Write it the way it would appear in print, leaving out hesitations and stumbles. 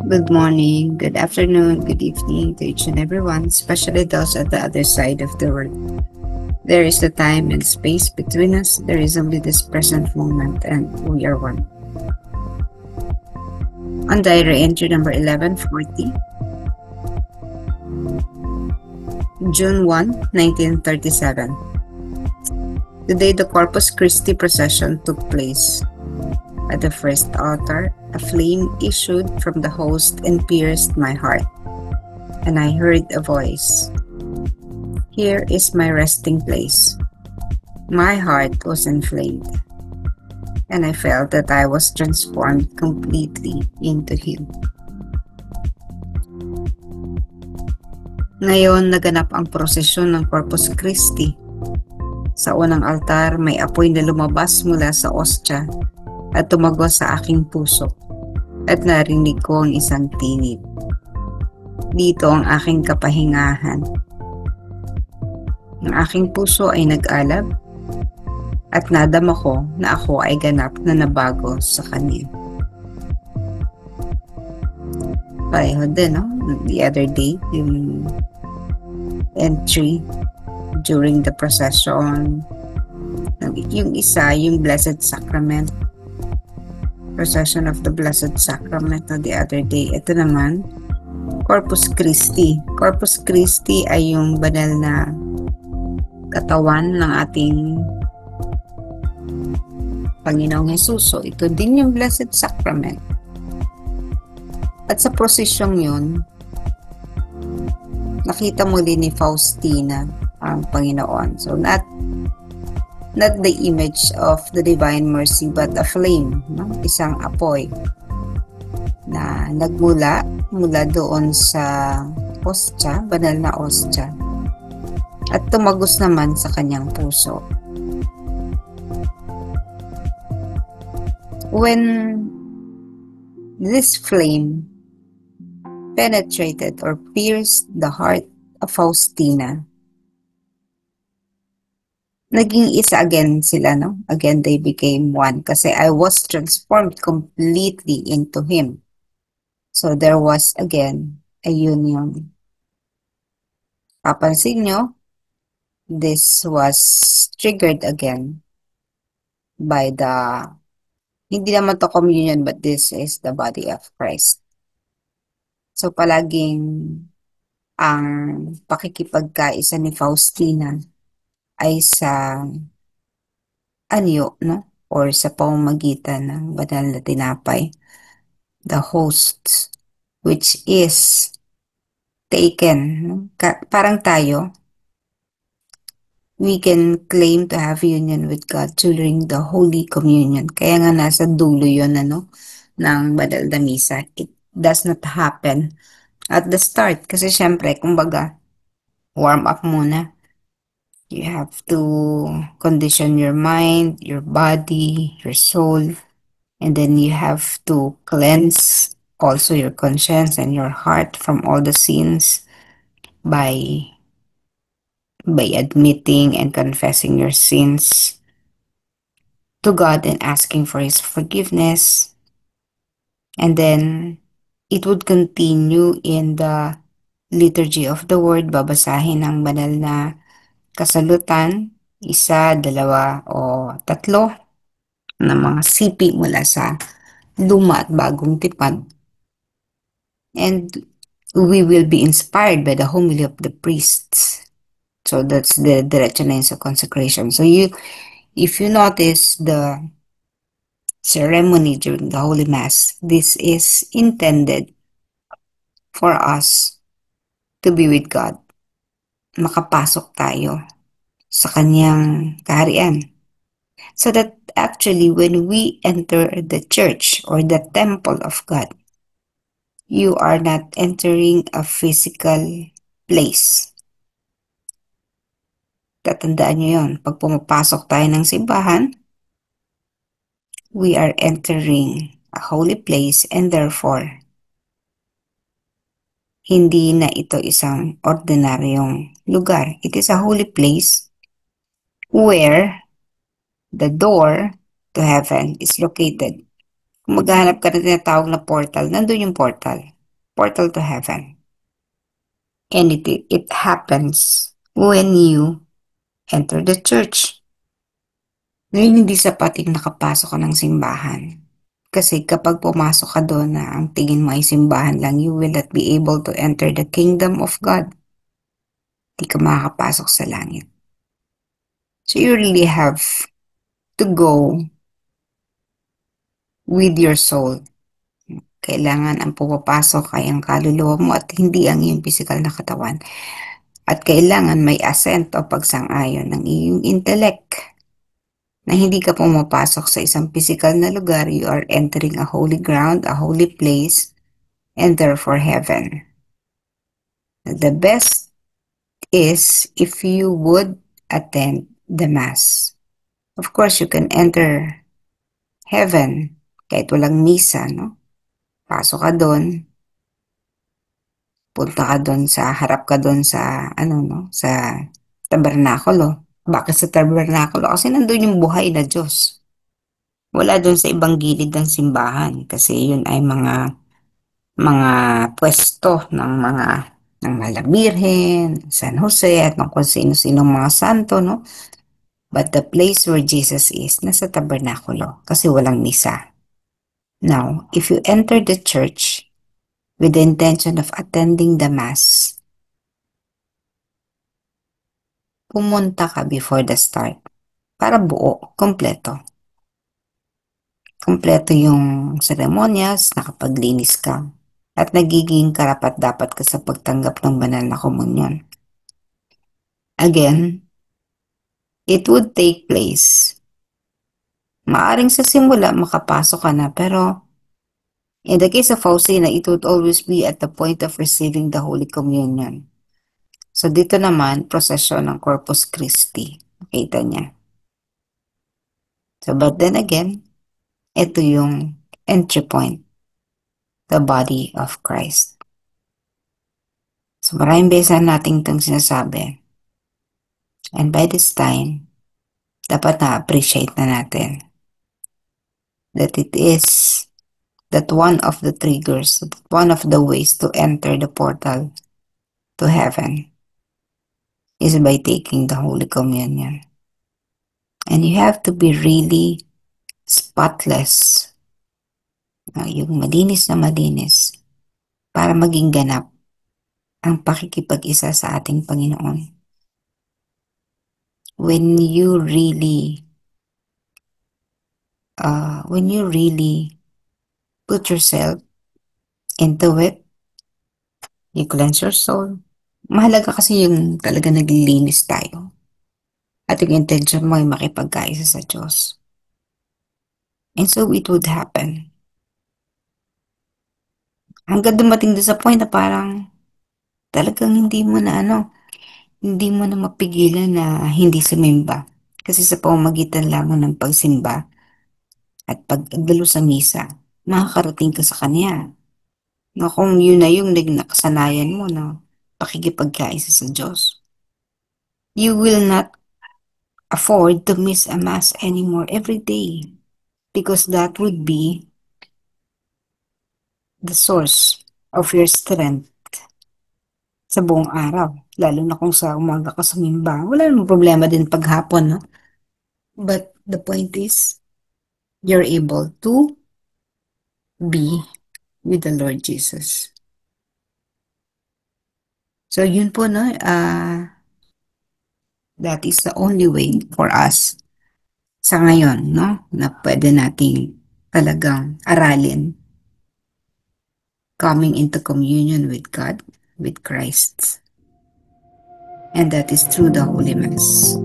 Good morning, good afternoon, good evening to each and everyone, especially those at the other side of the world. There is a time and space between us. There is only this present moment, and we are one. On diary entry number 1140, June 1, 1937. Today, the Corpus Christi procession took place. At the first altar, a flame issued from the host and pierced my heart, and I heard a voice. Here is my resting place. My heart was inflamed, and I felt that I was transformed completely into Him. Ngayon, naganap ang prosesyon ng Corpus Christi. Sa unang altar, may apoy na lumabas mula sa ostya at tumagos sa aking puso, at narinig ko ang isang tinig. Dito ang aking kapahingahan. Ang aking puso ay nag-alab, at nadama ko na ako ay ganap na nabago sa Kanya. Pareho din, no? The other day, yung entry during the procession. Yung isa, yung Blessed Sacrament. Procession of the Blessed Sacrament no, the other day. Ito naman, Corpus Christi. Corpus Christi ay yung banal na katawan ng ating Panginoong Jesus. So, ito din yung Blessed Sacrament. At sa prosesyong yun, nakita mo din ni Faustina ang Panginoon. So, not the image of the Divine Mercy, but a flame, no? Isang apoy na nagmula doon sa ostya, banal na ostya, at tumagos naman sa kanyang puso. When this flame penetrated or pierced the heart of Faustina, naging isa again sila, no? Again, they became one kasi I was transformed completely into Him. So, there was again a union. Papansin nyo, this was triggered again by hindi naman to communion, but this is the body of Christ. So, palaging ang pakikipagkaisa ni Faustina ay sa anyo, no? Or sa pamamagitan ng banal na tinapay, the host, which is taken, no? Parang tayo, we can claim to have union with God during the Holy Communion. Kaya nga nasa dulo yun, ng banal na misa. It does not happen at the start. Kasi syempre, kumbaga, warm up muna. You have to condition your mind, your body, your soul, and then you have to cleanse also your conscience and your heart from all the sins by admitting and confessing your sins to God and asking for His forgiveness. And then it would continue in the liturgy of the word. Babasahin ang banal na kasalutan, isa, dalawa, o tatlo na mga sipi mula sa luma at bagong tipan. And we will be inspired by the homily of the priests. So that's the diretso na yun sa consecration. So if you notice the ceremony during the Holy Mass, this is intended for us to be with God. Makapasok tayo sa kanyang kaharian. So that actually when we enter the church or the temple of God, you are not entering a physical place. Tatandaan nyo yun. Pag pumapasok tayo ng simbahan, we are entering a holy place and therefore, hindi na ito isang ordinaryong lugar. It is a holy place where the door to heaven is located. Kung maghahanap ka na tinatawag na portal, nandun yung portal. portal to heaven. And it happens when you enter the church. Ngayon, hindi sapat yung nakapasok ka ng simbahan. Kasi kapag pumasok ka doon na ang tingin mo ay simbahan lang, you will not be able to enter the kingdom of God. Hindi ka makakapasok sa langit. So you really have to go with your soul. Kailangan ang pupapasok ay ang kaluluwa mo at hindi ang iyong physical na katawan. At kailangan may assent o pagsang-ayon ng iyong intellect na hindi ka pumapasok sa isang physical na lugar, you are entering a holy ground, a holy place, and therefore heaven. The best is if you would attend the Mass. Of course, you can enter heaven kahit walang misa, no? Pasok ka doon, punta ka doon sa, harap ka doon sa, ano, no? Sa tabernakulo. Bakit sa tabernakulo? Kasi nandun yung buhay na Diyos. Wala doon sa ibang gilid ng simbahan kasi yun ay mga pwesto ng Malabirhen, San Jose at ng kung sino-sino mga santo, no? But the place where Jesus is, nasa tabernakulo kasi walang misa. Now, if you enter the church with the intention of attending the Mass, pumunta ka before the start para buo, kompleto. Kompleto yung seremonyas, nakapaglinis ka, at nagiging karapat-dapat ka sa pagtanggap ng banal na komunyon. Again, it would take place. Maaring sa simula makapasok ka na pero in the case of Faustina, it would always be at the point of receiving the Holy Communion. So dito naman, prosesyon ng Corpus Christi. Nakita niya. So but then again, ito yung entry point, the body of Christ. So maraming beses natin itong sinasabi. And by this time, dapat na-appreciate na natin that it is that one of the triggers, one of the ways to enter the portal to heaven is by taking the Holy Communion. And you have to be really spotless, yung malinis na malinis, para maging ganap ang pakikipag-isa sa ating Panginoon. When you really put yourself into it, you cleanse your soul. Mahalaga kasi yung talaga naglilinis tayo. At yung intention mo ay makipagkaisa sa Diyos. And so it would happen. Hanggang dumating doon sa point na parang talagang hindi mo na mapigilan na hindi sumimba. Kasi sa pamamagitan lamang ng pagsimba at pagdalo sa misa, makakarating ka sa Kanya. Na kung yun na yung nakasanayan mo na pakikipagkaisa sa Diyos. You will not afford to miss a Mass anymore every day because that would be the source of your strength sa buong araw. Lalo na kung sa umaga ka sumimba. Wala namang problema din paghapon, no? But the point is, you're able to be with the Lord Jesus. So yun po, no? That is the only way for us sa ngayon, no? Na pwede nating talagang aralin coming into communion with God, with Christ. And that is through the Holy Mass.